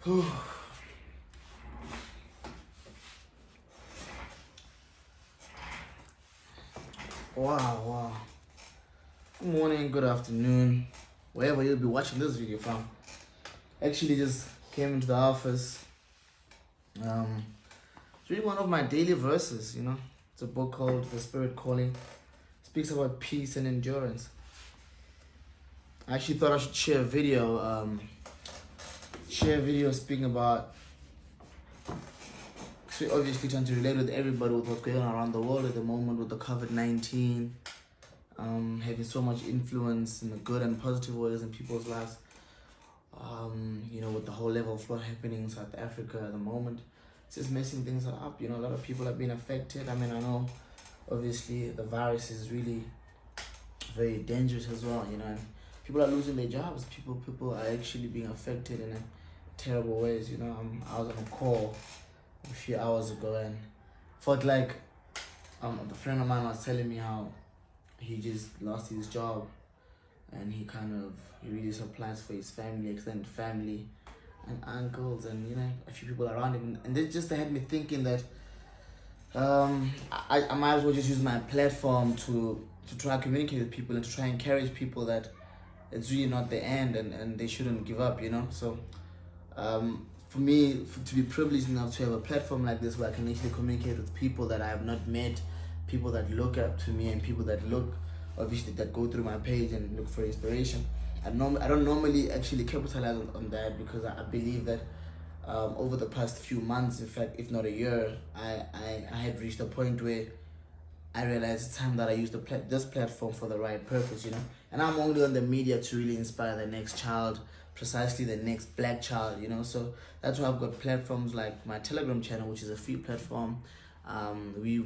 Wow. Good morning, good afternoon, wherever you'll be watching this video from. Actually, just came into the office. Reading one of my daily verses. It's a book called The Spirit Calling. It speaks about peace and endurance. I actually thought I should share a video. Speaking about. So obviously, trying to relate with everybody with what's going on around the world at the moment with the COVID-19. Having so much influence in the good and positive ways in people's lives. With the whole level of flood happening in South Africa at the moment, it's just messing things up. A lot of people have been affected. I know obviously the virus is really very dangerous as well, and people are losing their jobs. People are actually being affected in terrible ways. I was on a call a few hours ago and felt like a friend of mine was telling me how he just lost his job, and he really supplies for his family, extended family, and uncles, and a few people around him, and they had me thinking that I might as well just use my platform to try to communicate with people and to try and encourage people that it's really not the end, and they shouldn't give up. So for me, to be privileged enough to have a platform like this where I can actually communicate with people that I have not met, people that look up to me, and people that that go through my page and look for inspiration. I don't normally actually capitalize on that, because I believe that over the past few months, in fact, if not a year, I had reached a point where I realized it's time that I use this platform for the right purpose, And I'm only on the media to really inspire the next child, precisely the next black child, So that's why I've got platforms like my Telegram channel, which is a free platform. We are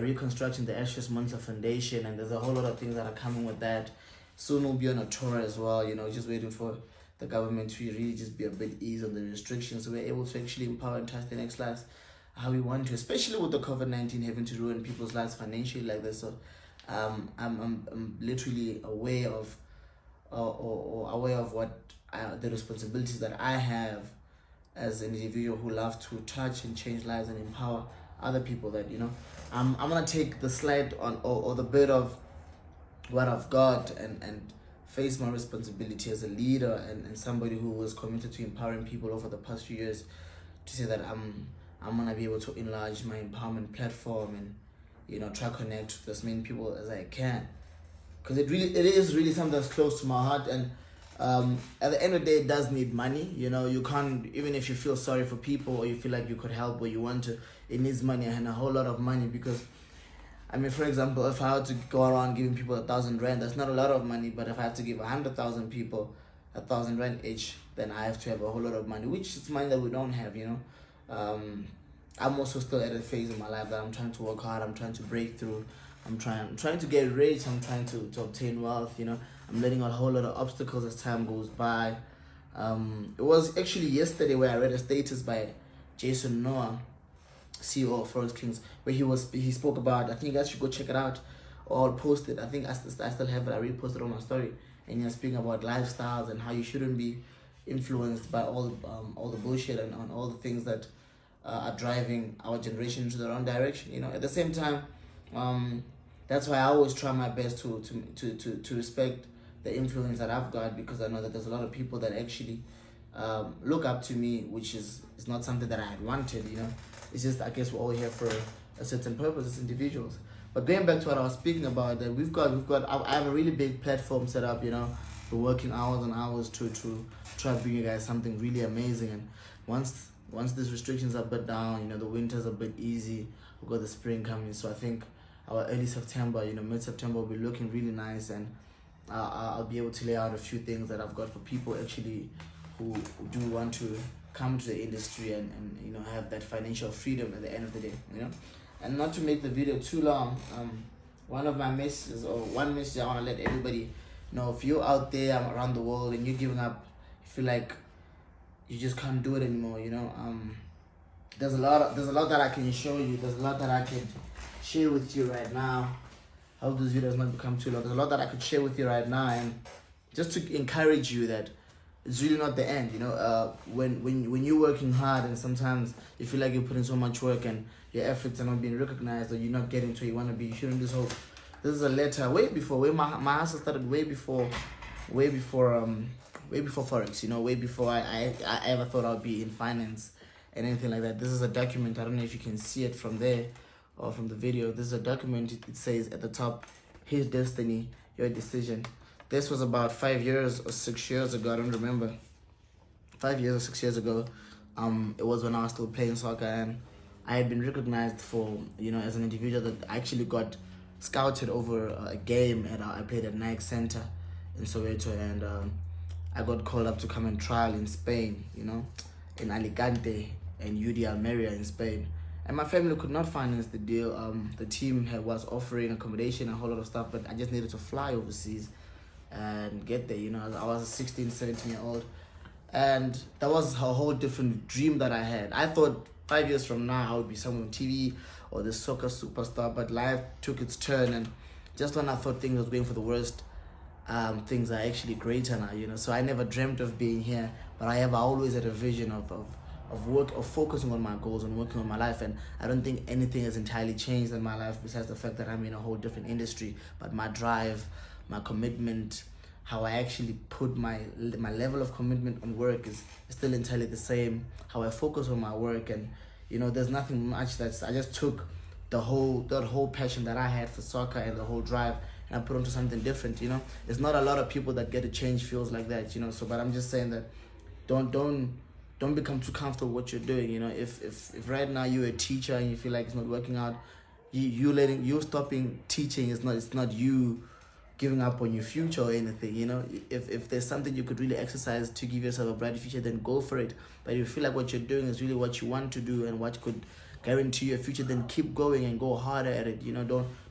reconstructing the Ashes Monhla Foundation, and there's a whole lot of things that are coming with that. Soon we'll be on a tour as well, just waiting for the government to really just be a bit easy on the restrictions, so we're able to actually empower and touch the next lives how we want to, especially with the COVID-19 having to ruin people's lives financially like this. So I'm literally aware of what the responsibilities that I have as an individual who love to touch and change lives and empower other people. That I'm gonna take the slide on or the bit of what I've got and face my responsibility as a leader and somebody who was committed to empowering people over the past few years, to say that I'm gonna be able to enlarge my empowerment platform and try to connect with as many people as I can, because it is really something that's close to my heart. And at the end of the day, it does need money. You can't, even if you feel sorry for people or you feel like you could help or you want to, it needs money, and a whole lot of money. Because for example, if I had to go around giving people 1,000 rand, that's not a lot of money. But if I had to give 100,000 people 1,000 rand each, then I have to have a whole lot of money, which is money that we don't have. I'm also still at a phase in my life that I'm trying to work hard. I'm trying to break through. I'm trying to get rich. I'm trying to obtain wealth. I'm letting out a whole lot of obstacles as time goes by. It was actually yesterday where I read a status by Jason Noah, CEO of Forex Kings, where he spoke about, I think you guys should go check it out, or I'll post it. I think I still have it. I reposted on my story, and you're speaking about lifestyles and how you shouldn't be influenced by all the bullshit and on all the things that are driving our generation into the wrong direction. At the same time, that's why I always try my best to respect the influence that I've got, because I know that there's a lot of people that actually look up to me, which is not something that I had wanted. It's just, I guess we're all here for a certain purpose as individuals. But going back to what I was speaking about, that we've got I have a really big platform set up. We're working hours and hours to try to bring you guys something really amazing. And once these restrictions are a bit down, the winter's a bit easy, we've got the spring coming. So I think our early September, mid-September will be looking really nice, and I'll be able to lay out a few things that I've got for people actually who do want to come to the industry and have that financial freedom at the end of the day. And not to make the video too long, one message I want to let everybody know: if you're out there around the world and you're giving up, you feel like you just can't do it anymore, there's a lot that I can show you. There's a lot that I can share with you right now. I hope this video does not become too long. There's a lot that I could share with you right now, and just to encourage you that it's really not the end. When you're working hard and sometimes you feel like you're putting so much work and your efforts are not being recognized or you're not getting to where you want to be, you shouldn't lose hope. This is a letter way before, way my hustle started way before way before Forex, way before I ever thought I'd be in finance and anything like that. This is a document. I don't know if you can see it from there or from the video. This is a document. It says at the top, his destiny, your decision. This was about 5 years or 6 years ago. I don't remember. 5 years or 6 years ago. It was when I was still playing soccer, and I had been recognized for, as an individual that I actually got scouted over a game, and I played at Nike Center in Soweto, and I got called up to come and trial in Spain, in Alicante and UD Almeria in Spain. And my family could not finance the deal. The team was offering accommodation and a whole lot of stuff, but I just needed to fly overseas and get there. I was a 16, 17-year-old. And that was a whole different dream that I had. I thought 5 years from now I would be someone on TV or the soccer superstar, but life took its turn. And just when I thought things was going for the worst, things are actually greater now, So I never dreamt of being here, but I always had a vision of focusing on my goals and working on my life. And I don't think anything has entirely changed in my life besides the fact that I'm in a whole different industry. But my drive, my commitment, how I actually put my level of commitment on work is still entirely the same. How I focus on my work, and there's nothing much. I just took that whole passion that I had for soccer and the whole drive, and I put onto something different. There's not a lot of people that get to change fields like that. So, but I'm just saying that don't become too comfortable with what you're doing. If right now you're a teacher and you feel like it's not working out, you stopping teaching is not, it's not you giving up on your future or anything. If there's something you could really exercise to give yourself a brighter future, then go for it. But if you feel like what you're doing is really what you want to do and what could guarantee your future, then keep going and go harder at it.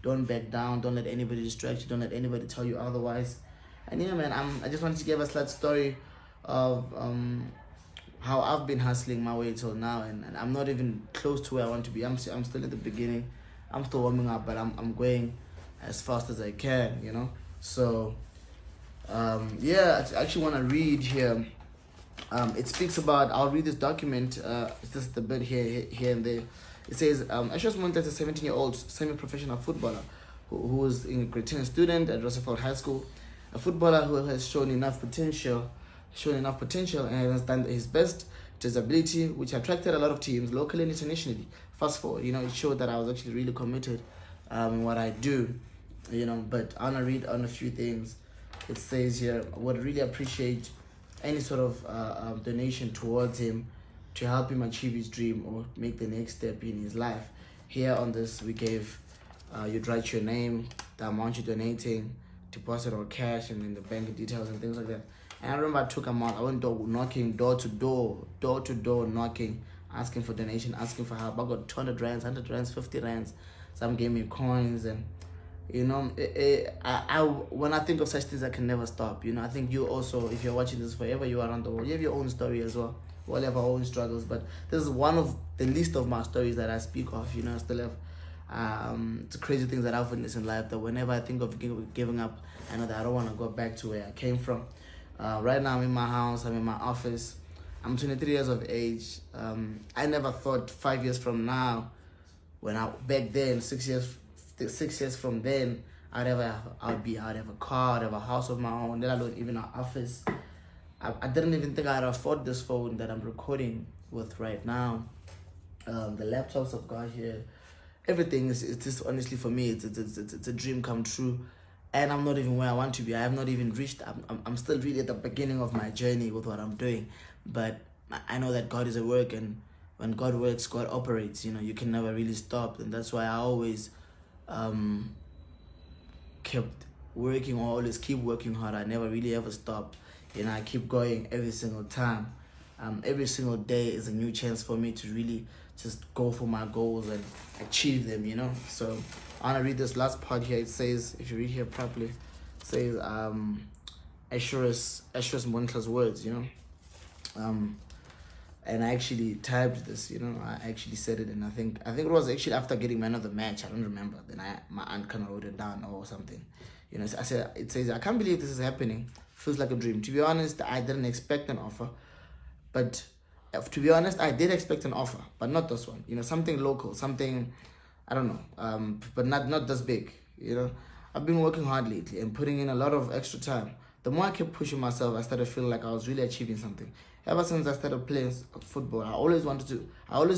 Don't back down. Don't let anybody distract you. Don't let anybody tell you otherwise. And man, I just wanted to give a slight story of how I've been hustling my way till now, and I'm not even close to where I want to be. I'm still at the beginning. I'm still warming up, but I'm going as fast as I can. So I actually want to read here. It speaks about, I'll read this document. It's just the bit here and there. It says, Ashos Monhla is a 17-year-old semi-professional footballer who is a grade 10 student at Roosevelt High School, a footballer who has shown enough potential and has done his best to his ability, which attracted a lot of teams locally and internationally. Fast forward, it showed that I was actually really committed in what I do, but I want to read on a few things. It says here, I would really appreciate any sort of donation towards him to help him achieve his dream or make the next step in his life. Here on this, we gave, you'd write your name, the amount you're donating, deposit or cash, and then the bank details and things like that. And I remember I took them out. I went knocking door to door knocking, asking for donation, asking for help. I got 200 rands, 100 rands, 50 rands. Some gave me coins, and I when I think of such things, I can never stop. I think you also, if you're watching this, wherever you are around the world, you have your own story as well. We all have our own struggles, but this is one of the least of my stories that I speak of. I still have the crazy things that I've witnessed in life, that whenever I think of giving up, I know that I don't want to go back to where I came from. Right now I'm in my house, I'm in my office. I'm 23 years of age. I never thought 5 years from now, back then, 6 years from then, I'd have a car, I'd have a house of my own, let alone even an office. I didn't even think I'd afford this phone that I'm recording with right now. The laptops I've got here, everything is just, honestly, for me, it's a dream come true. And I'm not even where I want to be. I have not even reached. I'm still really at the beginning of my journey with what I'm doing. But I know that God is at work, and when God works, God operates. You can never really stop, and that's why I always kept working, or always keep working hard. I never really ever stop. I keep going every single time. Every single day is a new chance for me to really just go for my goals and achieve them. So I want to read this last part here. It says, if you read here properly, it says Ashos Monhla's words. and I actually typed this. I actually said it, and I think it was actually after getting man of the match. I don't remember. Then my aunt kind of wrote it down or something. I said, it says, "I can't believe this is happening. Feels like a dream." To be honest, I didn't expect an offer, but to be honest, I did expect an offer, but not this one. Something local, something, I don't know, but not this big. I've been working hard lately and putting in a lot of extra time. The more I kept pushing myself, I started feeling like I was really achieving something. Ever since I started playing football, I always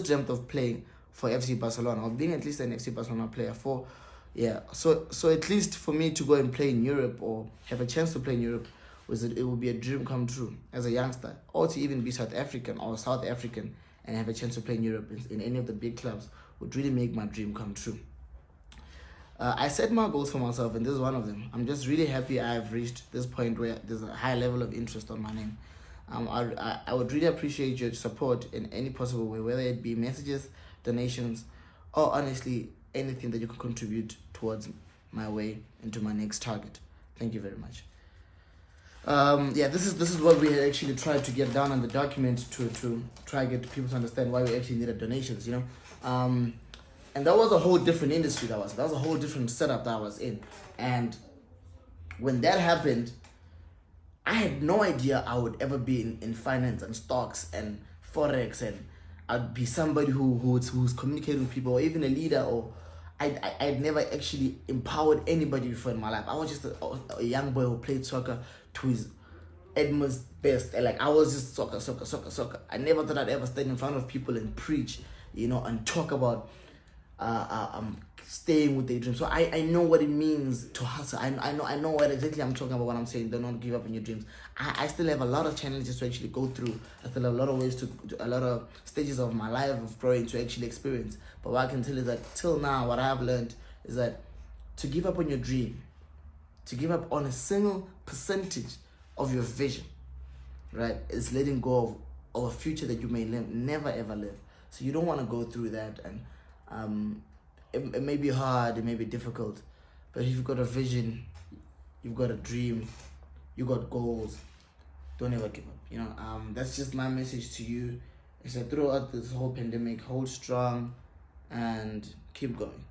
dreamt of playing for FC Barcelona, or being at least an FC Barcelona player for, yeah. So at least for me to go and play in Europe, or have a chance to play in Europe, it would be a dream come true as a youngster, or to even be South African or South African and have a chance to play in Europe in any of the big clubs would really make my dream come true. I set my goals for myself, and this is one of them. I'm just really happy I've reached this point where there's a high level of interest on my name. I would really appreciate your support in any possible way, whether it be messages, donations, or honestly anything that you can contribute towards my way into my next target. Thank you very much. This is what we had actually tried to get down on the document to try to get people to understand why we actually needed donations. And that was a whole different industry. That was a whole different setup that I was in, and when that happened, I had no idea I would ever be in finance and stocks and Forex, and I'd be somebody who's communicating with people, or even a leader, or I'd never actually empowered anybody before in my life. I was just a young boy who played soccer to his utmost best. Like, I was just soccer. I never thought I'd ever stand in front of people and preach, and talk about staying with their dreams. So I know what it means to hustle. I know what exactly I'm talking about when I'm saying do not give up on your dreams. I still have a lot of challenges to actually go through. I still have a lot of ways a lot of stages of my life of growing to actually experience. But what I can tell you is that till now, what I have learned is that to give up on your dream, to give up on a single percentage of your vision, right, is letting go of a future that you may never ever live. So you don't want to go through that, and it may be hard, it may be difficult, but if you've got a vision, you've got a dream, you got goals, don't ever give up. That's just my message to you. Is that throughout this whole pandemic, hold strong and keep going.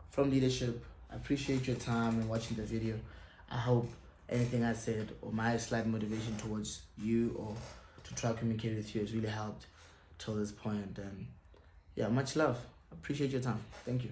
From leadership, I appreciate your time and watching the video. I hope anything I said or my slight motivation towards you or to try to communicate with you has really helped till this point. And yeah, much love. Appreciate your time. Thank you.